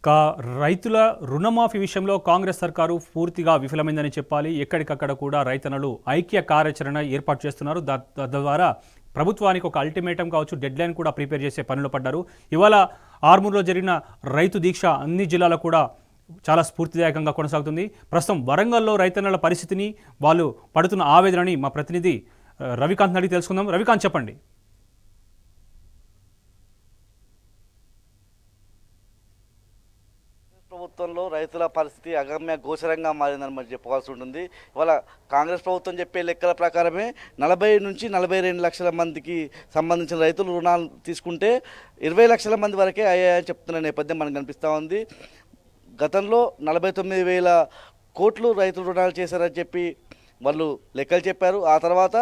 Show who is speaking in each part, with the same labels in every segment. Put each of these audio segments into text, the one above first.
Speaker 1: కా రైతుల రుణమాఫీ విషయంలో కాంగ్రెస్ సర్కారు పూర్తిగా విఫలమైందని చెప్పాలి. ఎక్కడికక్కడ కూడా రైతన్నలు ఐక్య కార్యాచరణ ఏర్పాటు చేస్తున్నారు. తద్వారా ప్రభుత్వానికి ఒక అల్టిమేటం కావచ్చు, డెడ్లైన్ కూడా ప్రిపేర్ చేసే పనిలో పడ్డారు. ఇవాళ ఆర్మూర్లో జరిగిన రైతు దీక్ష అన్ని జిల్లాలకు కూడా చాలా స్ఫూర్తిదాయకంగా కొనసాగుతుంది. ప్రస్తుతం వరంగల్లో రైతన్నల పరిస్థితిని, వాళ్ళు పడుతున్న ఆవేదనని మా ప్రతినిధి రవికాంత్ అడిగి తెలుసుకుందాం. రవికాంత్, చెప్పండి.
Speaker 2: ప్రభుత్వంలో రైతుల పరిస్థితి అగమ్య గోచరంగా మారిందని మరి చెప్పుకోవాల్సి ఉంటుంది. ఇవాళ కాంగ్రెస్ ప్రభుత్వం చెప్పే లెక్కల ప్రకారమే 40 నుంచి 42 లక్షల మందికి సంబంధించిన రైతులు రుణాలు తీసుకుంటే 20 లక్షల మంది వరకే అయ్యాయని చెప్తున్న నేపథ్యం మనకు కనిపిస్తూ ఉంది. గతంలో 49,000 కోట్లు రైతులు రుణాలు చేశారని చెప్పి వాళ్ళు లెక్కలు చెప్పారు. ఆ తర్వాత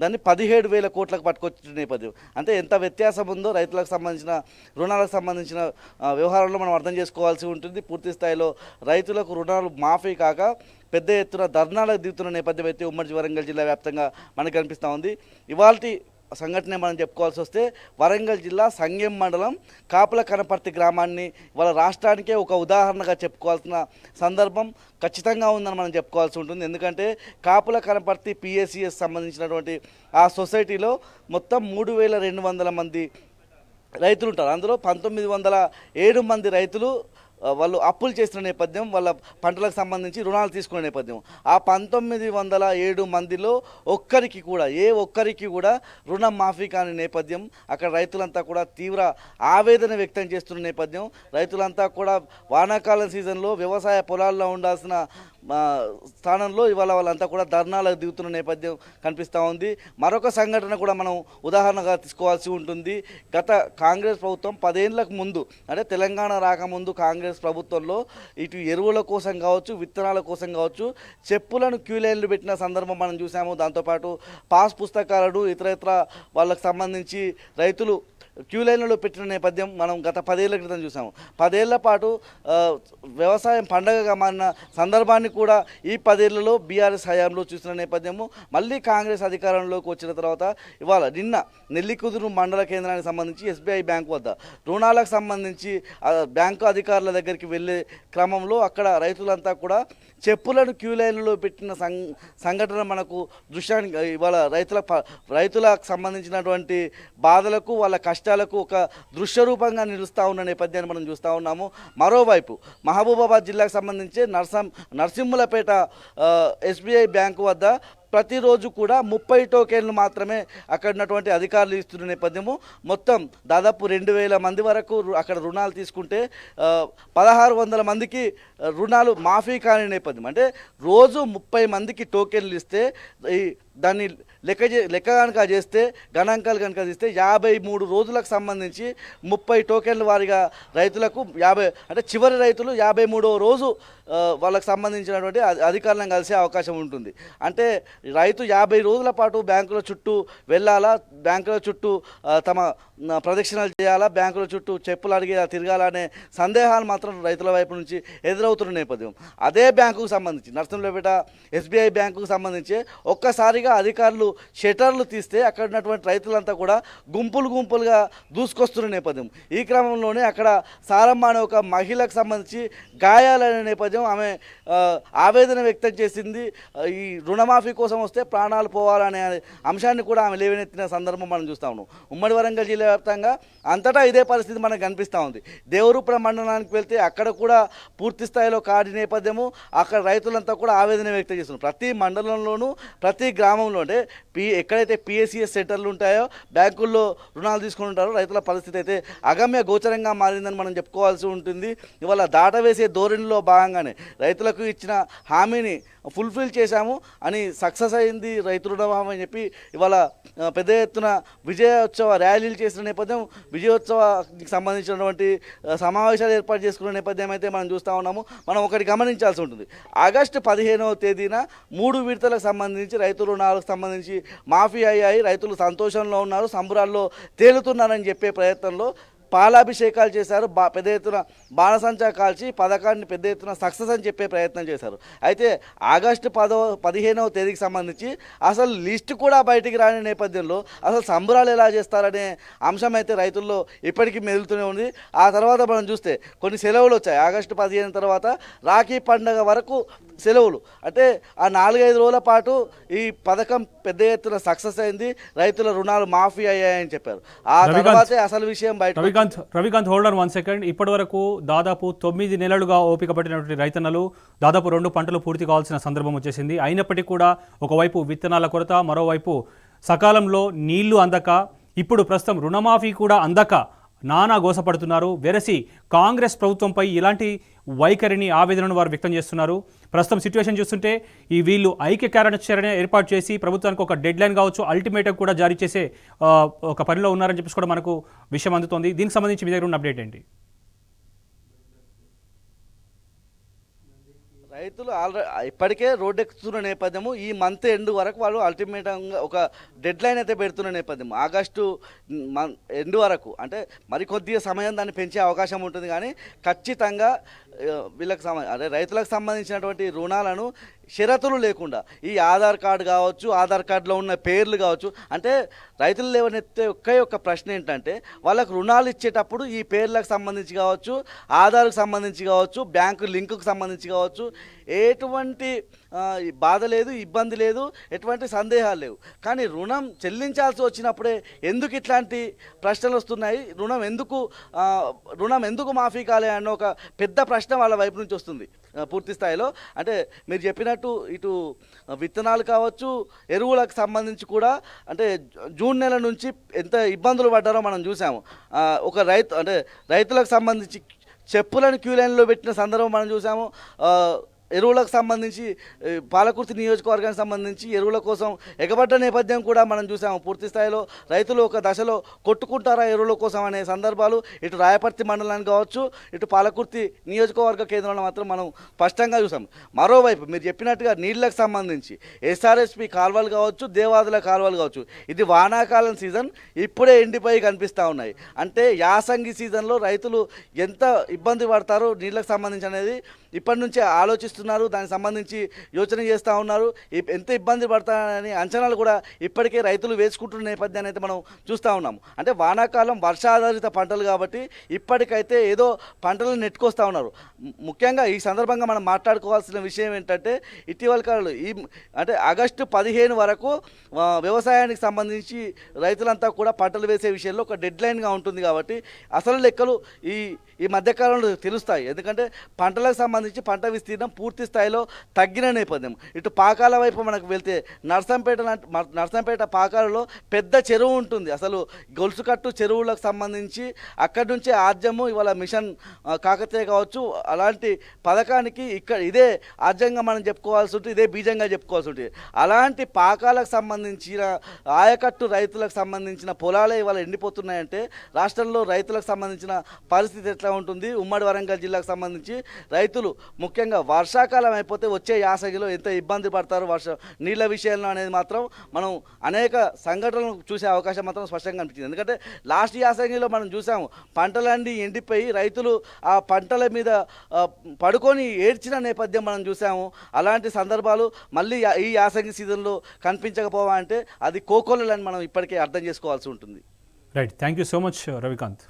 Speaker 2: దాన్ని 17,000 కోట్లకు పట్టుకొచ్చిన నేపథ్యం. అంటే ఎంత వ్యత్యాసం ఉందో రైతులకు సంబంధించిన రుణాలకు సంబంధించిన వ్యవహారంలో మనం అర్థం చేసుకోవాల్సి ఉంటుంది. పూర్తి స్థాయిలో రైతులకు రుణాలు మాఫీ కాక పెద్ద ఎత్తున ధర్నాలకు దిగుతున్న నేపథ్యం అయితే ఉమ్మడి వరంగల్ జిల్లా వ్యాప్తంగా మనకు కనిపిస్తూ ఉంది. ఇవాల్టి సంఘటన మనం చెప్పుకోవాల్సి వస్తే వరంగల్ జిల్లా సంగెం మండలం కాపుల కనపర్తి గ్రామాన్ని ఇవాళ రాష్ట్రానికే ఒక ఉదాహరణగా చెప్పుకోవాల్సిన సందర్భం ఖచ్చితంగా ఉందని మనం చెప్పుకోవాల్సి ఉంటుంది. ఎందుకంటే కాపుల కనపర్తి పిఎస్సిఎస్ సంబంధించినటువంటి ఆ సొసైటీలో మొత్తం 3,200 మంది రైతులు ఉంటారు. అందులో 1,907 మంది రైతులు వాళ్ళు అప్పులు చేసిన నేపథ్యం, వాళ్ళ పంటలకు సంబంధించి రుణాలు తీసుకునే నేపథ్యం. ఆ 1,907 మందిలో ఏ ఒక్కరికి కూడా రుణం మాఫీ కాని నేపథ్యం. అక్కడ రైతులంతా కూడా తీవ్ర ఆవేదన వ్యక్తం చేస్తున్న నేపథ్యం. రైతులంతా కూడా వానాకాలం సీజన్లో వ్యవసాయ పొలాల్లో ఉండాల్సిన స్థానంలో ఇవాళ వాళ్ళంతా కూడా ధర్నాలకు దిగుతున్న నేపథ్యం కనిపిస్తూ ఉంది. మరొక సంఘటన కూడా మనం ఉదాహరణగా తీసుకోవాల్సి ఉంటుంది. గత కాంగ్రెస్ ప్రభుత్వం 10 ఏళ్లకు ముందు, అంటే తెలంగాణ రాకముందు కాంగ్రెస్ ప్రభుత్వంలో ఇటు ఎరువుల కోసం కావచ్చు, విత్తనాల కోసం కావచ్చు, చెప్పులను క్యూ లైన్లు పెట్టిన సందర్భం మనం చూసాము. దాంతోపాటు పాస్ పుస్తకాలను ఇతర వాళ్ళకు సంబంధించి రైతులు క్యూ లైన్లలో పెట్టిన నేపథ్యం మనం గత 10 ఏళ్ల క్రితం చూసాము. 10 ఏళ్ల పాటు వ్యవసాయం పండగగా మారిన సందర్భాన్ని కూడా ఈ 10 ఏళ్లలో బీఆర్ఎస్ హయాంలో చూసిన నేపథ్యము. మళ్ళీ కాంగ్రెస్ అధికారంలోకి వచ్చిన తర్వాత ఇవాళ నిన్న నెల్లికుదురు మండల కేంద్రానికి సంబంధించి ఎస్బీఐ బ్యాంకు వద్ద రుణాలకు సంబంధించి బ్యాంకు అధికారుల దగ్గరికి వెళ్ళే క్రమంలో అక్కడ రైతులంతా కూడా చెప్పులను క్యూ లైన్లలో పెట్టిన సంఘటన మనకు దృశ్యానికి ఇవాళ రైతులకు సంబంధించినటువంటి బాధలకు, వాళ్ళ కష్టాలకు ఒక దృశ్య రూపంగా నిలుస్తూ ఉన్న నేపథ్యాన్ని మనం చూస్తూ ఉన్నాము. మరోవైపు మహబూబాబాద్ జిల్లాకు సంబంధించి నర్సింహులపేట ఎస్బీఐ బ్యాంకు వద్ద ప్రతిరోజు కూడా 30 టోకెన్లు మాత్రమే అక్కడ ఉన్నటువంటి అధికారులు ఇస్తున్న నేపథ్యము. మొత్తం దాదాపు 2,000 మంది వరకు అక్కడ రుణాలు తీసుకుంటే 1,600 మందికి రుణాలు మాఫీ కాని నేపథ్యం. అంటే రోజు 30 మందికి టోకెన్లు ఇస్తే దాన్ని లెక్క కనుక చేస్తే, గణాంకాలు కనుక తీస్తే 53 రోజులకు సంబంధించి 30 టోకెన్ల వారిగా రైతులకు అంటే చివరి రైతులు 53వ రోజు వాళ్ళకు సంబంధించినటువంటి అధికారులను కలిసే అవకాశం ఉంటుంది. అంటే రైతు 50 రోజుల పాటు బ్యాంకుల చుట్టూ వెళ్ళాలా, బ్యాంకుల చుట్టూ తమ ప్రదక్షిణలు చేయాలా, బ్యాంకుల చుట్టూ చెప్పులు అడిగి తిరగాలనే సందేహాలు మాత్రం రైతుల వైపు నుంచి ఎదురవుతున్న నేపథ్యం. అదే బ్యాంకుకు సంబంధించి నర్సింహులపేట ఎస్బీఐ బ్యాంకుకు సంబంధించి ఒక్కసారిగా అధికారులు షట్టర్లు తీస్తే అక్కడ ఉన్నటువంటి రైతులంతా కూడా గుంపులుగా దూసుకొస్తున్న నేపథ్యం. ఈ క్రమంలోనే అక్కడ సారమ్మ అనే ఒక మహిళకు సంబంధించి గాయాలైన నేపథ్యం. ఆమె ఆవేదన వ్యక్తం చేసింది. ఈ రుణమాఫీ కోసం వస్తే ప్రాణాలు పోవాలనే అంశాన్ని కూడా ఆమె లేవనెత్తిన సందర్భం మనం చూస్తూ ఉన్నాం. ఉమ్మడి వరంగల్ జిల్లా వ్యాప్తంగా అంతటా ఇదే పరిస్థితి మనకు కనిపిస్తూ ఉంది. దేవరూపల మండలానికి వెళ్తే అక్కడ కూడా పూర్తి స్థాయిలో కాడి నేపథ్యము. అక్కడ రైతులంతా కూడా ఆవేదన వ్యక్తం చేస్తున్నారు. ప్రతి మండలంలోనూ ప్రతి గ్రామంలో, అంటే ఎక్కడైతే పిఎస్సిఎస్ సెంటర్లు ఉంటాయో, బ్యాంకుల్లో రుణాలు తీసుకుని ఉంటారో, రైతుల పరిస్థితి అయితే అగమ్య గోచరంగా మారిందని మనం చెప్పుకోవాల్సి ఉంటుంది. ఇవాళ దాటవేసే ధోరణిలో భాగంగానే రైతులకు ఇచ్చిన హామీని ఫుల్ఫిల్ చేశాము అని సక్సెస్ అయింది రైతు రుణమాఫీ అని చెప్పి ఇవాళ పెద్ద ఎత్తున విజయోత్సవ ర్యాలీలు చేసిన నేపథ్యం, విజయోత్సవానికి సంబంధించినటువంటి సమావేశాలు ఏర్పాటు చేసుకున్న నేపథ్యం అయితే మనం చూస్తూ ఉన్నాము. మనం ఒకటి గమనించాల్సి ఉంటుంది. ఆగస్టు 15వ తేదీన 3 విడతలకు సంబంధించి రైతు రుణాలకు సంబంధించి మాఫీ అయ్యాయి, రైతులు సంతోషంలో ఉన్నారు, సంబురాల్లో తేలుతున్నారని చెప్పే ప్రయత్నంలో పాలాభిషేకాలు చేశారు, పెద్ద ఎత్తున బాణసంచా కాల్చి పథకాన్ని పెద్ద ఎత్తున సక్సెస్ అని చెప్పే ప్రయత్నం చేశారు. అయితే ఆగస్టు 15వ తేదీకి సంబంధించి అసలు లిస్ట్ కూడా బయటికి రాని నేపథ్యంలో అసలు సంబరాలు ఎలా చేస్తారనే అంశం అయితే రైతుల్లో ఇప్పటికీ మెదులుతూనే ఉంది. ఆ తర్వాత మనం చూస్తే కొన్ని సెలవులు వచ్చాయి. ఆగస్టు 15 తర్వాత రాఖీ పండుగ వరకు సెలవులు, అంటే ఆ 4-5 రోజుల పాటు ఈ పథకం పెద్ద ఎత్తున సక్సెస్ అయింది, రైతుల రుణాలు మాఫీ అయ్యాయని చెప్పారు. ఆ తర్వాతే అసలు విషయం బయట.
Speaker 1: Ravikant holder 1 second. ఇప్పటి వరకు దాదాపు 9 నెలలుగా ఓపిక పట్టినటువంటి రైతన్నలు దాదాపు 2 పంటలు పూర్తి కావాల్సిన సందర్భం వచ్చేసింది. అయినప్పటికీ కూడా ఒకవైపు విత్తనాల కొరత, మరోవైపు సకాలంలో నీళ్లు అందక, ఇప్పుడు ప్రస్తుతం రుణమాఫీ కూడా అందక నానా గోసపడుతున్నారు. వెరసి కాంగ్రెస్ ప్రభుత్వంపై ఇలాంటి వైఖరిని, ఆవేదనను వారు వ్యక్తం చేస్తున్నారు. ప్రస్తుతం సిచ్యువేషన్ చూస్తుంటే వీళ్ళు ఐక్య కార్యాచరణ ఏర్పాటు చేసి ప్రభుత్వానికి ఒక డెడ్ లైన్ కావచ్చు, అల్టిమేటం కూడా జారీ చేసే ఒక పనిలో ఉన్నారని చెప్పేసి కూడా మనకు విషయం అందుతోంది. దీనికి సంబంధించి మీ దగ్గర ఉన్న అప్డేట్ ఏంటి?
Speaker 2: రైతులు ఇప్పటికే రోడ్డెక్కుతున్న నేపథ్యము, ఈ మంత్ ఎండ్ వరకు వాళ్ళు అల్టిమేటంగా ఒక డెడ్ లైన్ అయితే పెడుతున్న నేపథ్యం. ఆగస్టు ఎండ్ వరకు, అంటే మరి కొద్దిగా సమయం దాన్ని పెంచే అవకాశం ఉంటుంది, కానీ ఖచ్చితంగా వీళ్ళకి అదే రైతులకు సంబంధించినటువంటి రుణాలను షరతులు లేకుండా, ఈ ఆధార్ కార్డు కావచ్చు, ఆధార్ కార్డులో ఉన్న పేర్లు కావచ్చు, అంటే రైతులు లేవనెత్తే ఒక్క ప్రశ్న ఏంటంటే వాళ్ళకు రుణాలు ఇచ్చేటప్పుడు ఈ పేర్లకు సంబంధించి కావచ్చు, ఆధార్కు సంబంధించి కావచ్చు, బ్యాంకు లింకుకు సంబంధించి కావచ్చు, ఎటువంటి బాధ లేదు, ఇబ్బంది లేదు, ఎటువంటి సందేహాలు లేవు. కానీ రుణం చెల్లించాల్సి వచ్చినప్పుడే ఎందుకు ఇట్లాంటి ప్రశ్నలు వస్తున్నాయి, రుణం ఎందుకు మాఫీ కాలే అన్న ఒక పెద్ద ప్రశ్న వాళ్ళ వైపు నుంచి వస్తుంది పూర్తి స్థాయిలో. అంటే మీరు చెప్పినట్టు ఇటు విత్తనాలు కావచ్చు, ఎరువులకు సంబంధించి కూడా, అంటే జూన్ నెల నుంచి ఎంత ఇబ్బందులు పడ్డారో మనం చూసాము. ఒక రైతులకు సంబంధించి చెప్పులను క్యూ లైన్లో పెట్టిన సందర్భం మనం చూసాము. ఎరువులకు సంబంధించి పాలకుర్తి నియోజకవర్గానికి సంబంధించి ఎరువుల కోసం ఎగబడ్డ నేపథ్యం కూడా మనం చూసాము. పూర్తి స్థాయిలో రైతులు ఒక దశలో కొట్టుకుంటారా ఎరువుల కోసం అనే సందర్భాలు ఇటు రాయపర్తి మండలానికి కావచ్చు, ఇటు పాలకుర్తి నియోజకవర్గ కేంద్రంలో మాత్రం మనం స్పష్టంగా చూసాం. మరోవైపు మీరు చెప్పినట్టుగా నీళ్లకు సంబంధించి ఎస్ఆర్ఎస్పి కాలువలు కావచ్చు, దేవాదుల కాలువలు కావచ్చు, ఇది వానాకాలం సీజన్, ఇప్పుడే ఎండిపోయి కనిపిస్తూ ఉన్నాయి. అంటే యాసంగి సీజన్లో రైతులు ఎంత ఇబ్బంది పడతారో నీళ్లకు సంబంధించి అనేది ఇప్పటి నుంచే ఆలోచిస్తున్నారు, దానికి సంబంధించి యోచన చేస్తూ ఉన్నారు. ఎంత ఇబ్బంది పడతారని అంచనాలు కూడా ఇప్పటికే రైతులు వేసుకుంటున్న నేపథ్యాన్ని అయితే మనం చూస్తూ ఉన్నాము. అంటే వానాకాలం వర్షాధారిత పంటలు కాబట్టి ఇప్పటికైతే ఏదో పంటలను నెట్టుకొస్తూ ఉన్నారు. ముఖ్యంగా ఈ సందర్భంగా మనం మాట్లాడుకోవాల్సిన విషయం ఏంటంటే ఇటీవల కాలంలో అంటే ఆగస్టు 15 వరకు వ్యవసాయానికి సంబంధించి రైతులంతా కూడా పంటలు వేసే విషయంలో ఒక డెడ్ లైన్గా ఉంటుంది కాబట్టి అసలు లెక్కలు ఈ మధ్యకాలంలో తెలుస్తాయి. ఎందుకంటే పంటలకు సంబంధించి పంట విస్తీర్ణం పూర్తి స్థాయిలో తగ్గిన నేపథ్యం. ఇటు పాకాల వైపు మనకు వెళ్తే నర్సంపేట పాకాలలో పెద్ద చెరువు ఉంటుంది. అసలు గొలుసుకట్టు చెరువులకు సంబంధించి అక్కడి నుంచే ఆద్యము ఇవాళ మిషన్ కాకతీయ కావచ్చు, అలాంటి పథకానికి ఇదే ఆద్యంగా మనం చెప్పుకోవాల్సి ఉంటుంది, ఇదే బీజంగా చెప్పుకోవాల్సి ఉంటుంది. అలాంటి పాకాలకు సంబంధించిన ఆయకట్టు రైతులకు సంబంధించిన పొలాలే ఇవాళ ఎండిపోతున్నాయంటే రాష్ట్రంలో రైతులకు సంబంధించిన పరిస్థితి ఎట్లా ఉంటుంది? ఉమ్మడి వరంగల్ జిల్లాకు సంబంధించి రైతులు ముఖ్యంగా వర్షాకాలం అయిపోతే వచ్చే యాసంగిలో ఎంత ఇబ్బంది పడతారు నీళ్ళ విషయంలో అనేది మాత్రం మనం అనేక సంఘటనలు చూసే అవకాశం మాత్రం స్పష్టంగా కనిపించింది. ఎందుకంటే లాస్ట్ యాసంగిలో మనం చూసాము, పంటలన్నీ ఎండిపోయి రైతులు ఆ పంటల మీద పడుకొని ఏడ్చిన నేపథ్యం మనం చూసాము. అలాంటి సందర్భాలు మళ్ళీ ఈ యాసంగి సీజన్లో కనిపించకపోవా అంటే అది కోకొల్లని మనం ఇప్పటికే అర్థం చేసుకోవాల్సి ఉంటుంది.
Speaker 1: Right, thank you so much Ravikanth.